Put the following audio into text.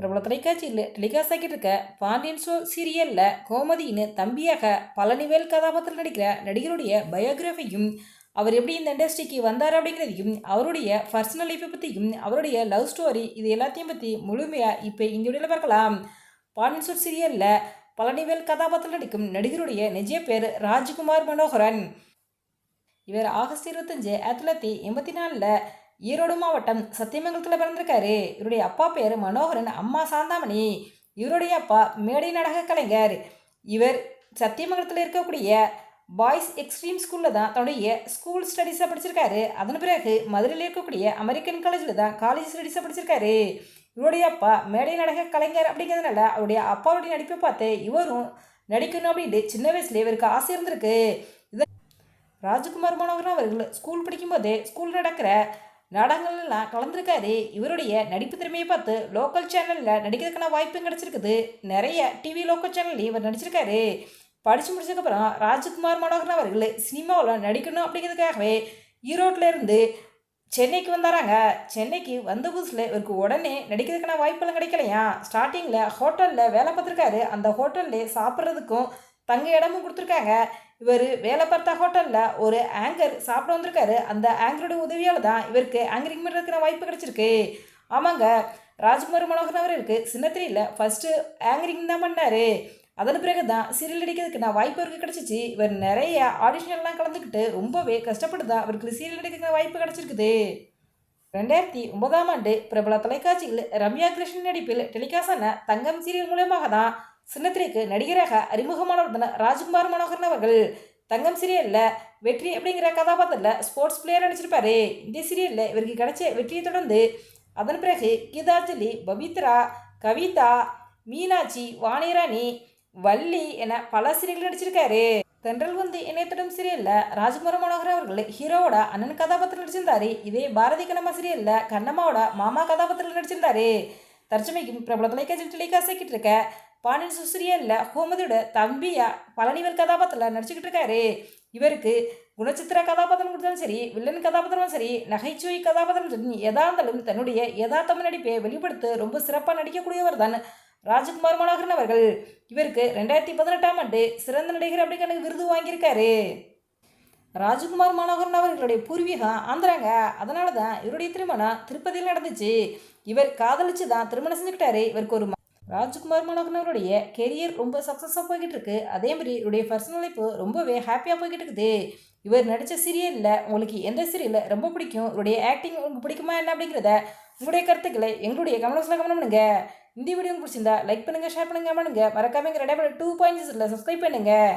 பிரபல தொலைக்காட்சியில் டெலிகாஸ்ட் ஆகிட்டு இருக்க பாண்டியன் ஷோ சீரியலில் கோமதியின் தம்பியாக பழனிவேல் கதாபாத்திரம் நடிக்கிற நடிகருடைய பயோகிராஃபியும் அவர் எப்படி இந்த இண்டஸ்ட்ரிக்கு வந்தார் அப்படிங்கிறதையும் அவருடைய பர்சனல் லைஃப்பை பற்றியும் அவருடைய லவ் ஸ்டோரி இது எல்லாத்தையும் பற்றி முழுமையாக இப்போ இந்த வீடியோவில் பார்க்கலாம். பாண்டியன் ஷோ சீரியலில் பழனிவேல் கதாபாத்திரம் நடிக்கும் நடிகருடைய நிஜ பேர் ராஜ்குமார் மனோகரன். இவர் ஆகஸ்ட் 25, 1984 ஈரோடு மாவட்டம் சத்தியமங்கலத்தில் பிறந்திருக்காரு. இவருடைய அப்பா பேர் மனோகரன், அம்மா சாந்தாமணி. இவருடைய அப்பா மேடை நாடக கலைஞர். இவர் சத்தியமங்கலத்தில் இருக்கக்கூடிய பாய்ஸ் எக்ஸ்ட்ரீம் ஸ்கூலில் தான் தன்னுடைய ஸ்கூல் ஸ்டடீஸை படிச்சிருக்காரு. அதன் பிறகு மதுரையில் இருக்கக்கூடிய அமெரிக்கன் காலேஜில் தான் காலேஜ் ஸ்டடீஸை படிச்சிருக்காரு. இவருடைய அப்பா மேடை நாடக கலைஞர் அப்படிங்கிறதுனால அவருடைய அப்பாவுடைய நடிப்பை பார்த்து இவரும் நடிக்கணும் அப்படின்ட்டு சின்ன வயசுல இவருக்கு ஆசை இருந்திருக்கு. ராஜ்குமார் மனோகரன் அவர்கள் ஸ்கூல் படிக்கும்போதே ஸ்கூல் நடக்கிற நாடகங்கள்லாம் கலந்துருக்காரு. இவருடைய நடிப்பு திறமையை பார்த்து லோக்கல் சேனலில் நடிக்கிறதுக்கான வாய்ப்பும் கிடச்சிருக்குது. நிறைய டிவி லோக்கல் சேனல்லையும் இவர் நடிச்சிருக்காரு. படித்து முடிச்சதுக்கப்புறம் ராஜ்குமார் மனோகரன் அவர்கள் சினிமாவில் நடிக்கணும் அப்படிங்கிறதுக்காகவே ஈரோட்டில் இருந்து சென்னைக்கு வந்தாராங்க. சென்னைக்கு வந்த புதுசில் இவருக்கு உடனே நடிக்கிறதுக்கான வாய்ப்பெல்லாம் கிடைக்கலையா. ஸ்டார்டிங்கில் ஹோட்டலில் வேலை பார்த்துருக்காரு. அந்த ஹோட்டலில் சாப்பிட்றதுக்கும் தங்க இடமும் கொடுத்துருக்காங்க. இவர் வேலை பார்த்த ஹோட்டலில் ஒரு ஆங்கர் சாப்பிட வந்திருக்காரு. அந்த ஆங்கருடைய உதவியால் தான் இவருக்கு ஆங்கரிங் பண்ணுறதுக்கான வாய்ப்பு கிடச்சிருக்கு. ஆமாங்க, ராஜ்குமார் மனோகரன் அவருக்கு சின்னத்திரையில் ஃபஸ்ட்டு ஆங்கரிங் தான் பண்ணார். அதன் பிறகு தான் சீரியல் நடிக்கிறதுக்கு நான் வாய்ப்பு இவருக்கு கிடச்சிச்சு. இவர் நிறைய ஆடிஷன்லாம் கலந்துக்கிட்டு ரொம்பவே கஷ்டப்பட்டு தான் இவருக்கு சீரியல் நடிக்கிறதுக்கு வாய்ப்பு கிடச்சிருக்குது. 2009 பிரபல தொலைக்காட்சியில் ரம்யா கிருஷ்ணன் நடிப்பில் டெலிகாஸ்ட் ஆன தங்கம் சீரியல் மூலமாக தான் சின்னத்திரைக்கு நடிகராக அறிமுகமானவர் ராஜ்குமார் மனோகரன் அவர்கள். தங்கம் சீரியலில் வெற்றி அப்படிங்கிற கதாபாத்திரத்தில் ஸ்போர்ட்ஸ் பிளேயர் நடிச்சிருப்பாரு. இந்த சீரியலில் இவருக்கு கிடைச்ச வெற்றியை தொடர்ந்து அதன் பிறகு கீதாஞ்சலி, பவித்ரா, கவிதா, மீனாட்சி, வாணிராணி, வள்ளி என பல சீரியல் நடிச்சிருக்காரு. தென்றல் வந்து இணையத்தடும் சீரியலில் ராஜ்குமார் மனோகரன் அவர்கள் ஹீரோவோட அண்ணன் கதாபாத்திரம் நடிச்சிருந்தாரு. இதே பாரதி கண்ணம்மா சீரியலில் கண்ணம்மாவோட மாமா கதாபாத்திரம் நடிச்சிருந்தாரு. தற்சமைக்கும் பிரபல தொலைக்காட்சியில் டெலிகாஸ்ட் ஆகிட்டு இருக்க பாண்டியன் ஷோ சீரியலில் கோமதியோட தம்பியா பழனிவேல் கதாபாத்திரத்தில் நடிச்சுக்கிட்டு இருக்காரு. இவருக்கு குணச்சித்திர கதாபாத்திரம் கொடுத்தாலும் சரி, வில்லன் கதாபாத்திரமும் சரி, நகைச்சுவை கதாபாத்திரம் சரி, எதா இருந்தாலும் தன்னுடைய யதார்த்தம் நடிப்பை வெளிப்படுத்த ரொம்ப சிறப்பாக நடிக்கக்கூடியவர் தான் ராஜ்குமார் மனோகரன் அவர்கள். இவருக்கு 2018 சிறந்த நடிகர் அப்படிங்கிற விருது வாங்கியிருக்காரு. ராஜ்குமார் மனோகரன் அவர்களுடைய பூர்வீகம் ஆந்திராங்க. அதனால தான் இவருடைய திருமணம் திருப்பதியில் நடந்துச்சு. இவர் காதலிச்சு தான் திருமணம் செஞ்சுக்கிட்டாரு. இவருக்கு ஒரு ராஜ்குமார் மனோகரன் அவருடைய கெரியர் ரொம்ப சக்ஸஸாக போய்கிட்டு இருக்கு. அதே மாதிரி இவருடைய பர்சனல் லைஃப் ரொம்பவே ஹாப்பியாக போய்கிட்டு இருக்குது. இவர் நடித்த சீரியலில் உங்களுக்கு எந்த சீரியலில் ரொம்ப பிடிக்கும், இவருடைய ஆக்டிங் உங்களுக்கு பிடிக்குமா என்ன அப்படிங்கிறத உங்களுடைய கருத்துக்களை எங்களுடைய கமெண்ட்ஸில் கமெண்ட் பண்ணுங்க. இந்த வீடியோ பிடிச்சிருந்தா லைக் பண்ணுங்கள், ஷேர் பண்ணுங்கள், பண்ணுங்கள். மறக்காம எங்கள் 2.2 சப்ஸ்கிரைப் பண்ணுங்கள்.